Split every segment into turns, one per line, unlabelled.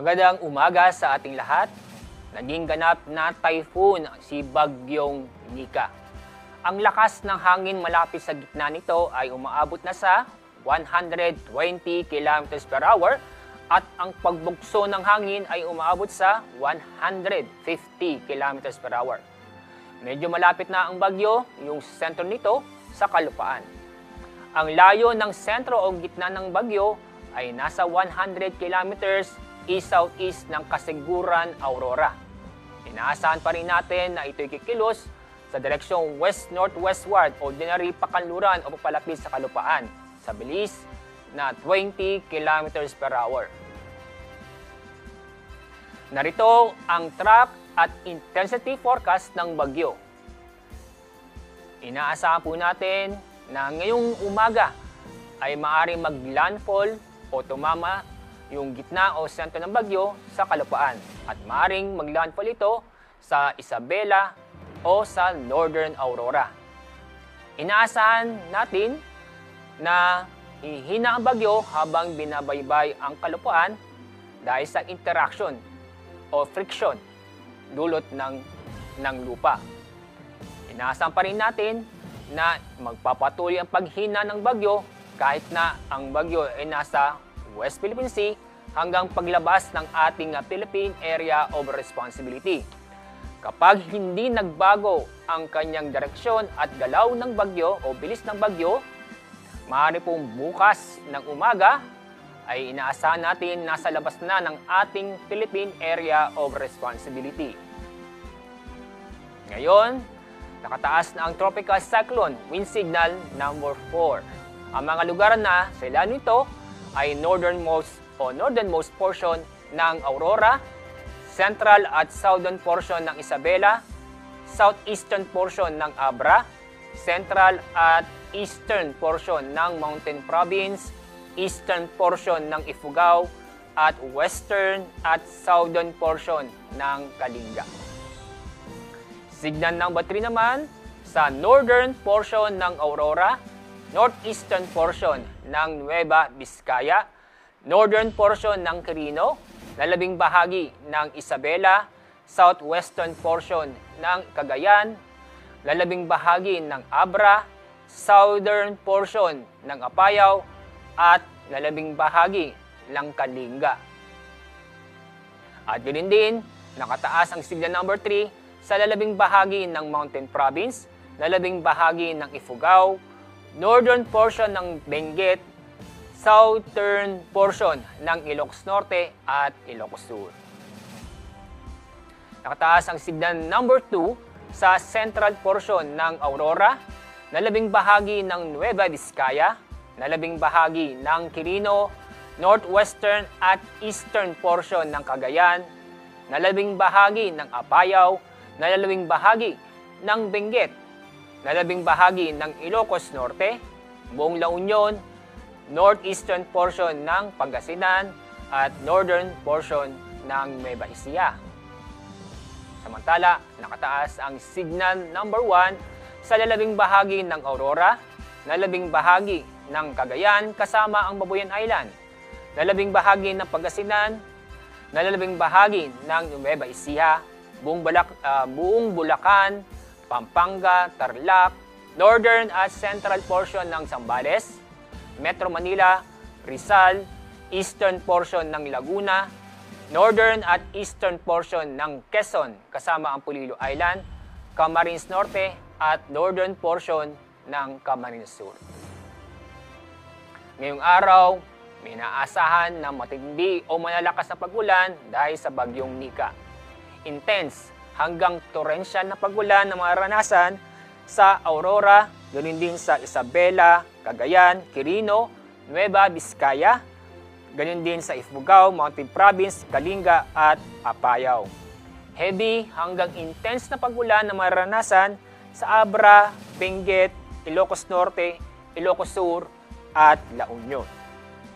Magandang umaga sa ating lahat. Naging ganap na typhoon si Bagyong Nika. Ang lakas ng hangin malapit sa gitna nito ay umaabot na sa 120 km per hour at ang pagbugso ng hangin ay umaabot sa 150 km per hour. Medyo malapit na ang bagyo, yung sentro nito sa kalupaan. Ang layo ng sentro o gitna ng bagyo ay nasa 100 kilometers east-southeast ng Kasiguran, Aurora. Inaasahan pa rin natin na ito'y kikilos sa direksyong west-northwestward, ordinary pakanluran o papalapit sa kalupaan sa bilis na 20 km per hour. Narito ang track at intensity forecast ng bagyo. Inaasahan po natin na ngayong umaga ay maaaring mag-landfall o tumama yung gitna o sentro ng bagyo sa kalupaan at maaaring mag-landfall ito sa Isabela o sa Northern Aurora. Inaasahan natin na hihina ang bagyo habang binabaybay ang kalupaan dahil sa interaction o friction dulot ng lupa. Inaasahan pa rin natin na magpapatuloy ang paghina ng bagyo kahit na ang bagyo ay nasa West Philippine Sea hanggang paglabas ng ating Philippine Area of Responsibility. Kapag hindi nagbago ang kanyang direksyon at galaw ng bagyo o bilis ng bagyo, maaari pong bukas ng umaga ay inaasahan natin nasa labas na ng ating Philippine Area of Responsibility. Ngayon, nakataas na ang Tropical Cyclone Wind Signal number 4. Ang mga lugar na sa ilalim nito ay northernmost portion ng Aurora, central at southern portion ng Isabela, southeastern portion ng Abra, central at eastern portion ng Mountain Province, eastern portion ng Ifugao, at western at southern portion ng Kalinga. Signal number 3 naman sa northern portion ng Aurora, northeastern portion ng Nueva Vizcaya, northern portion ng Quirino, lalabing bahagi ng Isabela, southwestern portion ng Cagayan, lalabing bahagi ng Abra, southern portion ng Apayao, at lalabing bahagi ng Kalinga. At ganoon din, nakataas ang signal number 3 sa lalabing bahagi ng Mountain Province, lalabing bahagi ng Ifugao, northern portion ng Benguet, southern portion ng Ilocos Norte at Ilocos Sur. Nakataas ang signal number 2 sa central portion ng Aurora, lalabing bahagi ng Nueva Vizcaya, lalabing bahagi ng Quirino, northwestern at eastern portion ng Cagayan, lalabing bahagi ng Apayao, lalabing bahagi ng Benguet, lalabing bahagi ng Ilocos Norte, buong La Union, northeastern portion ng Pangasinan, at northern portion ng Nueva Ecija. Samantala, nakataas ang signal number 1 sa lalabing bahagi ng Aurora, lalabing bahagi ng Cagayan kasama ang Babuyan Island, lalabing bahagi ng Pangasinan, lalabing bahagi ng Nueva Ecija, buong Bulacan, Pampanga, Tarlac, northern at central portion ng Zambales, Metro Manila, Rizal, eastern portion ng Laguna, northern at eastern portion ng Quezon kasama ang Pulilo Island, Camarines Norte at northern portion ng Camarines Sur. Ngayong araw, may naasahan na matindi o malalakas na pag-ulan dahil sa Bagyong Nika. Intense hanggang torrential na pag-ulan na maranasan sa Aurora, ganoon din sa Isabela, Cagayan, Quirino, Nueva Vizcaya, ganoon din sa Ifugao, Mountain Province, Kalinga at Apayao. Heavy hanggang intense na pag-ulan na maranasan sa Abra, Benguet, Ilocos Norte, Ilocos Sur at La Union.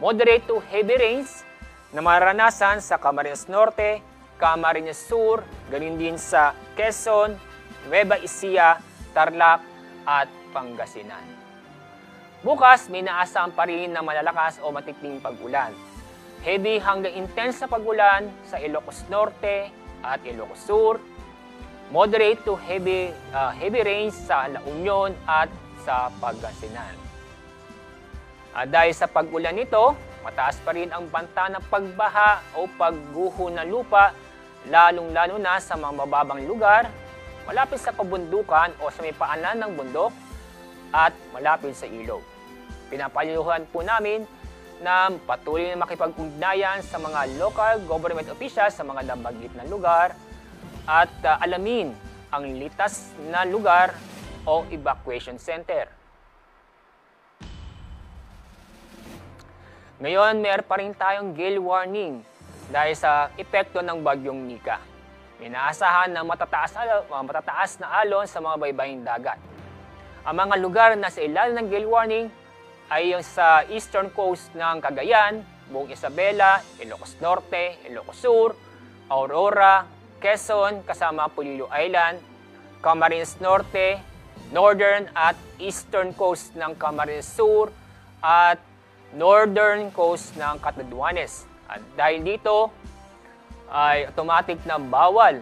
Moderate to heavy rains na maranasan sa Camarines Norte, Camarines Sur, ganoon din sa Quezon, Nueva Ecija, Tarlac at Pangasinan. Bukas, may naasahang pa rin na malalakas o matinding pag-ulan. heavy hanggang intense na pagulan sa Ilocos Norte at Ilocos Sur, moderate to heavy rains sa La Union at sa Pangasinan. Dahil sa pag-ulan nito, mataas pa rin ang banta ng pagbaha o pagguho ng lupa, lalong-lalo na sa mga mababang lugar, malapit sa kabundukan o sa may paanan ng bundok at malapit sa ilog. Pinapayuhan po namin na patuloy na makipag-ugnayan sa mga local government officials sa mga nabanggit na lugar at alamin ang litas na lugar o evacuation center. Ngayon, mayroon pa rin tayong gale warning dahil sa epekto ng bagyong Nika. Inaasahan na matataas na alon sa mga baybaying dagat. Ang mga lugar na sa ilalim ng gale warning ay yung sa eastern coast ng Cagayan, buong Isabela, Ilocos Norte, Ilocos Sur, Aurora, Quezon, kasama Polillo Island, Camarines Norte, northern at eastern coast ng Camarines Sur, at northern coast ng Catanduanes. At dahil dito ay automatic na bawal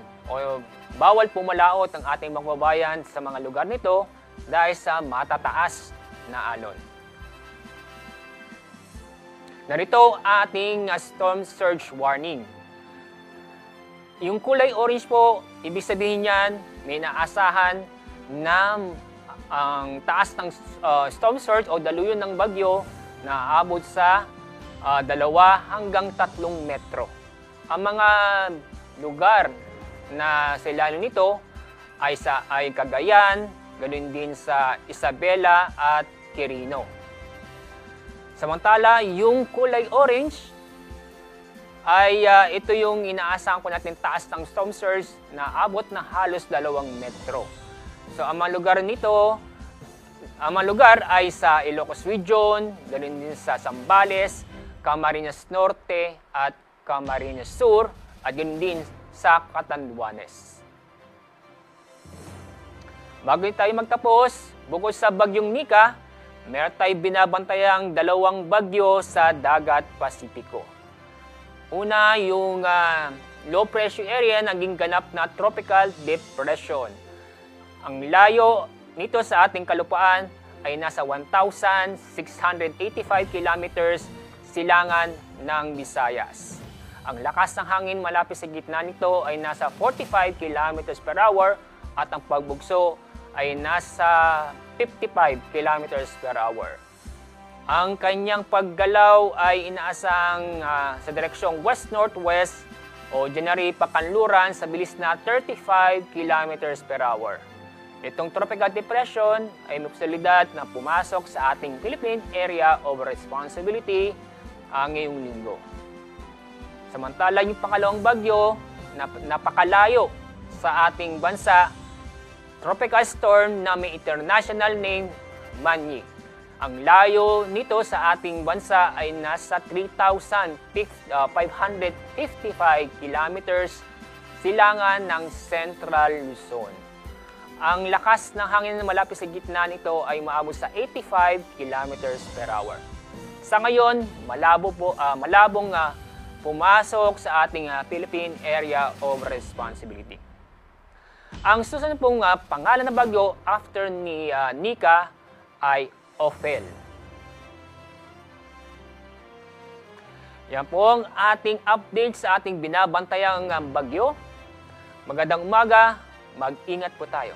pumalaot ang ating mga kababayan sa mga lugar nito dahil sa matataas na alon. Narito ating storm surge warning. Yung kulay orange po, ibig sabihin niyan may naasahan na ang taas ng storm surge o daluyon ng bagyo na aabot sa 2 hanggang 3 metro. Ang mga lugar na sa ilalim nito ay Cagayan, ganoon din sa Isabela at Quirino. Samantala, yung kulay orange ay ito yung inaasahan ko natin taas ng storm surge na abot na halos 2 metro. So ang mga lugar ay sa Ilocos Region, ganoon din sa Zambales, Camarines Norte at Camarines Sur, at ganoon din sa Catanduanes. Bago tayo magtapos, bukod sa bagyong Nika, meron tayong binabantayang 2 bagyo sa dagat Pasipiko. Una, yung low pressure area naging ganap na tropical depression. Ang layo nito sa ating kalupaan ay nasa 1,685 kilometers silangan ng Visayas. Ang lakas ng hangin malapit sa gitna nito ay nasa 45 kilometers per hour at ang pagbugso ay nasa 55 kilometers per hour. Ang kanyang paggalaw ay inaasang sa direksyong west-northwest o January pakanluran sa bilis na 35 kilometers per hour. Itong tropical depression ay may posibilidad na pumasok sa ating Philippine Area of Responsibility ngayong linggo. Samantala, yung pangalawang bagyo na napakalayo sa ating bansa, tropical storm na may international name, Manny. Ang layo nito sa ating bansa ay nasa 3,555 kilometers silangan ng Central Luzon. Ang lakas ng hangin na malapit sa gitna nito ay maabot sa 85 kilometers per hour. Sa ngayon, malabong pumasok sa ating Philippine Area of Responsibility. Ang susunod pong pangalan ng bagyo after ni Nika ay Ophel. Yan po ang ating update sa ating binabantayang bagyo. Magandang umaga, mag-ingat po tayo.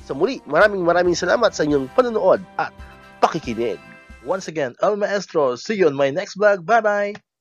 Sa muli, maraming salamat sa inyong panonood at pakikinig. Once again, El Maestro. See you on my next vlog. Bye-bye!